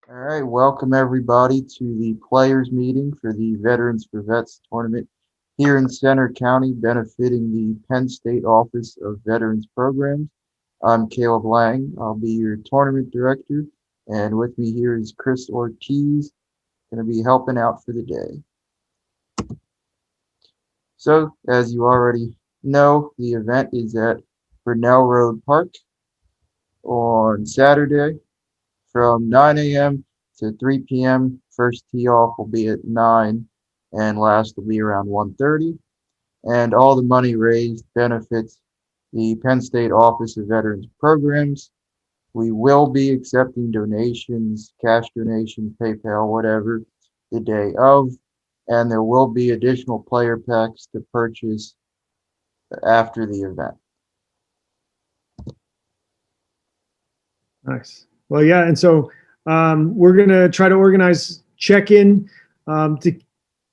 All right, welcome everybody to the players meeting for the Veterans for Vets tournament here in Center County, benefiting the Penn State Office of Veterans Programs. I'm Caleb Lang. I'll be your tournament director, and with me here is Chris Ortiz, going to be helping out for the day. So, as you already know, the event is at Burnell Road Park on Saturday from 9 a.m. to 3 p.m. First tee off will be at 9 and last will be around 1:30. And all the money raised benefits the Penn State Office of Veterans Programs. We will be accepting donations, cash donations, PayPal, whatever, the day of. And there will be additional player packs to purchase after the event. Nice. Well, yeah, and so we're going to try to organize check-in to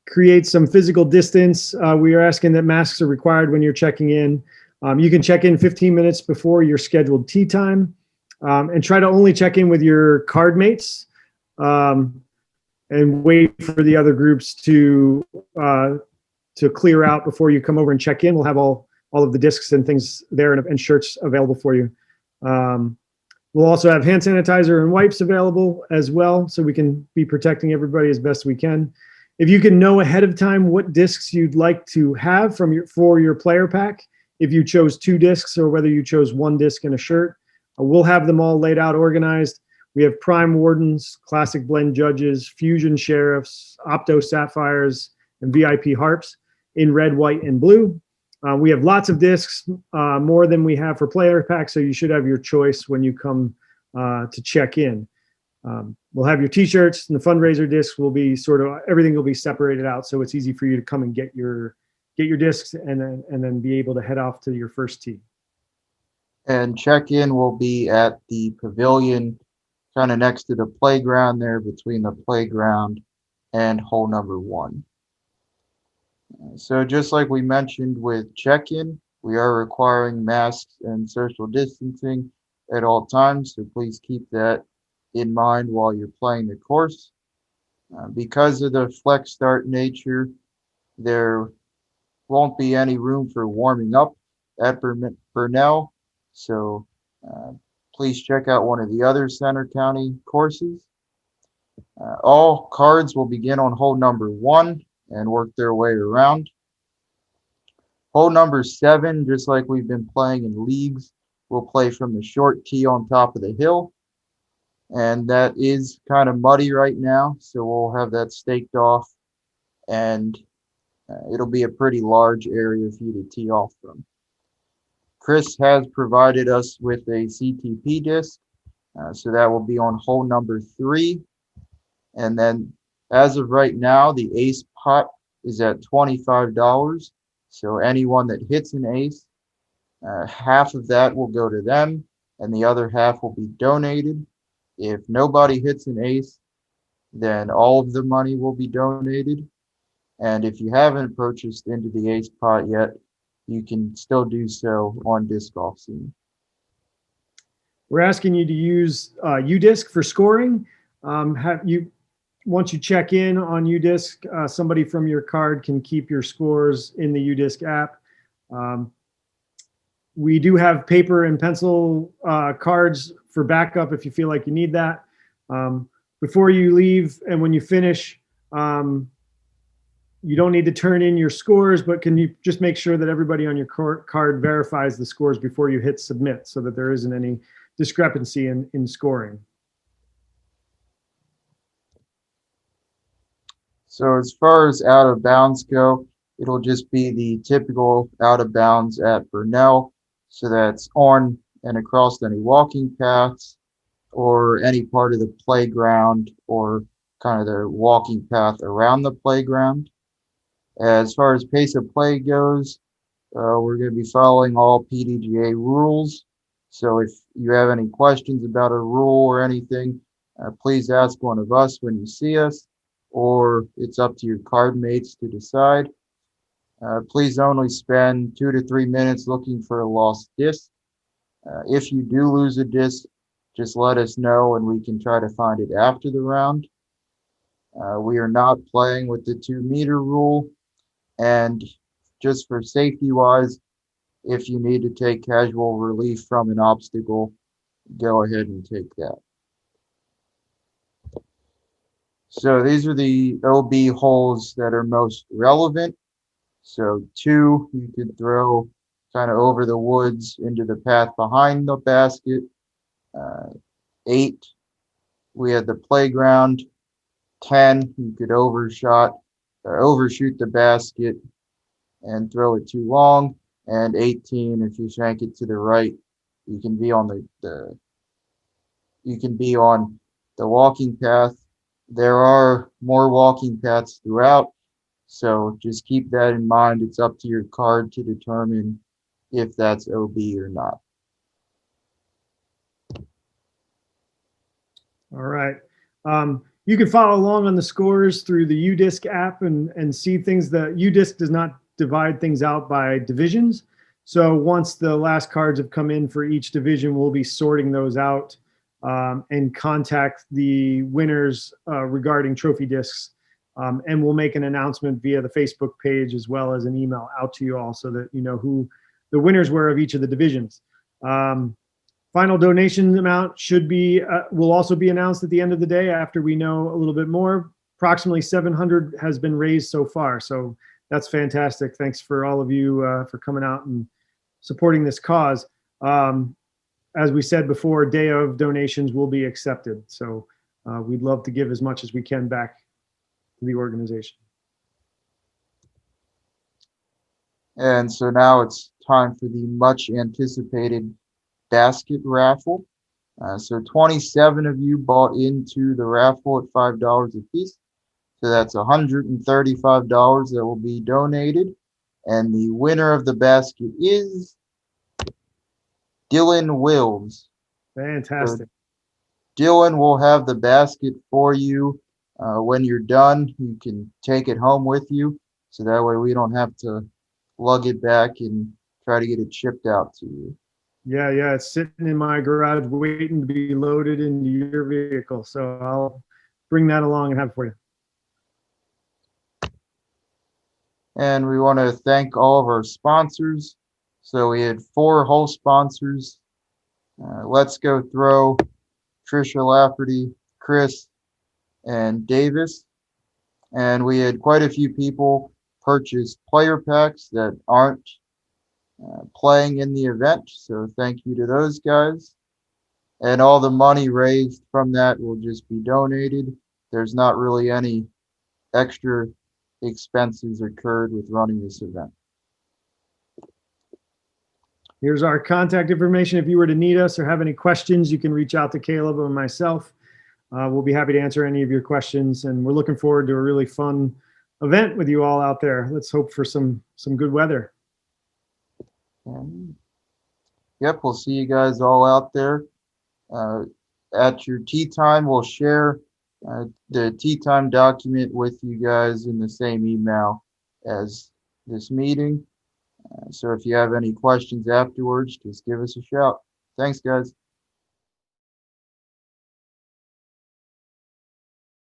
create some physical distance. We are asking that masks are required when you're checking in. You can check in 15 minutes before your scheduled tee time, and try to only check in with your card mates, and wait for the other groups to clear out before you come over and check in. We'll have all of the discs and things there and shirts available for you. We'll also have hand sanitizer and wipes available as well, so we can be protecting everybody as best we can. If you can know ahead of time what discs you'd like to have for your player pack, if you chose 2 discs or whether you chose 1 disc and a shirt, we'll have them all laid out, organized. We have Prime Wardens, Classic Blend Judges, Fusion Sheriffs, Opto Sapphires, and VIP Harps in red, white, and blue. We have lots of discs, more than we have for player packs, so you should have your choice when you come to check in. We'll have your t-shirts, and the fundraiser discs will be everything will be separated out, so it's easy for you to come and get your discs and then be able to head off to your first tee. And check-in will be at the pavilion, kind of next to the playground there, between the playground and hole number 1. So just like we mentioned with check-in, we are requiring masks and social distancing at all times, so please keep that in mind while you're playing the course. Because of the flex start nature, there won't be any room for warming up at Burnell, so please check out one of the other Center County courses. All cards will begin on hole number 1 and work their way around. Hole number 7, just like we've been playing in leagues, we'll play from the short tee on top of the hill. And that is kind of muddy right now, so we'll have that staked off, and it'll be a pretty large area for you to tee off from. Chris has provided us with a CTP disc, so that will be on hole number 3. And then as of right now, the ace pot is at $25. So anyone that hits an ace, half of that will go to them, and the other half will be donated. If nobody hits an ace, then all of the money will be donated. And if you haven't purchased into the ace pot yet, you can still do so on Disc Golf Scene. We're asking you to use UDisc for scoring. Once you check in on UDisc, somebody from your card can keep your scores in the UDisc app. We do have paper and pencil cards for backup if you feel like you need that. Before you leave and when you finish, you don't need to turn in your scores, but can you just make sure that everybody on your card verifies the scores before you hit submit, so that there isn't any discrepancy in scoring. So as far as out of bounds go, it'll just be the typical out of bounds at Burnell. So that's on and across any walking paths or any part of the playground or kind of the walking path around the playground. As far as pace of play goes, we're going to be following all PDGA rules. So if you have any questions about a rule or anything, please ask one of us when you see us, or it's up to your card mates to decide. Please only spend 2 to 3 minutes looking for a lost disc. If you do lose a disc, just let us know and we can try to find it after the round. We are not playing with the 2 meter rule, and just for safety wise, if you need to take casual relief from an obstacle, go ahead and take that. So these are the OB holes that are most relevant. So 2, you could throw kind of over the woods into the path behind the basket. 8, we had the playground. 10, you could overshoot the basket and throw it too long. And 18, if you shank it to the right, you can be on the walking path. There are more walking paths throughout, so just keep that in mind. It's up to your card to determine if that's OB or not. All right. You can follow along on the scores through the UDisc app and see things. The UDisc does not divide things out by divisions. So once the last cards have come in for each division, we'll be sorting those out and contact the winners regarding trophy discs. And we'll make an announcement via the Facebook page as well as an email out to you all so that you know who the winners were of each of the divisions. Final donation amount will also be announced at the end of the day after we know a little bit more. Approximately 700 has been raised so far, so that's fantastic. Thanks for all of you for coming out and supporting this cause. As we said before, day of donations will be accepted, so we'd love to give as much as we can back to the organization. And so now it's time for the much anticipated basket raffle. So 27 of you bought into the raffle at $5 a piece. So that's $135 that will be donated. And the winner of the basket is Dylan Wills. Fantastic. So Dylan will have the basket for you. When you're done, you can take it home with you. So that way we don't have to lug it back and try to get it shipped out to you. Yeah, it's sitting in my garage waiting to be loaded into your vehicle. So I'll bring that along and have it for you. And we want to thank all of our sponsors. So we had 4 whole sponsors. Let's Go Throw, Trisha Lafferty, Chris, and Davis. And we had quite a few people purchase player packs that aren't playing in the event. So thank you to those guys. And all the money raised from that will just be donated. There's not really any extra expenses incurred with running this event. Here's our contact information. If you were to need us or have any questions, you can reach out to Caleb or myself. We'll be happy to answer any of your questions. And we're looking forward to a really fun event with you all out there. Let's hope for some good weather. Yep, we'll see you guys all out there. At your tea time, we'll share the tea time document with you guys in the same email as this meeting. So if you have any questions afterwards, just give us a shout. Thanks, guys.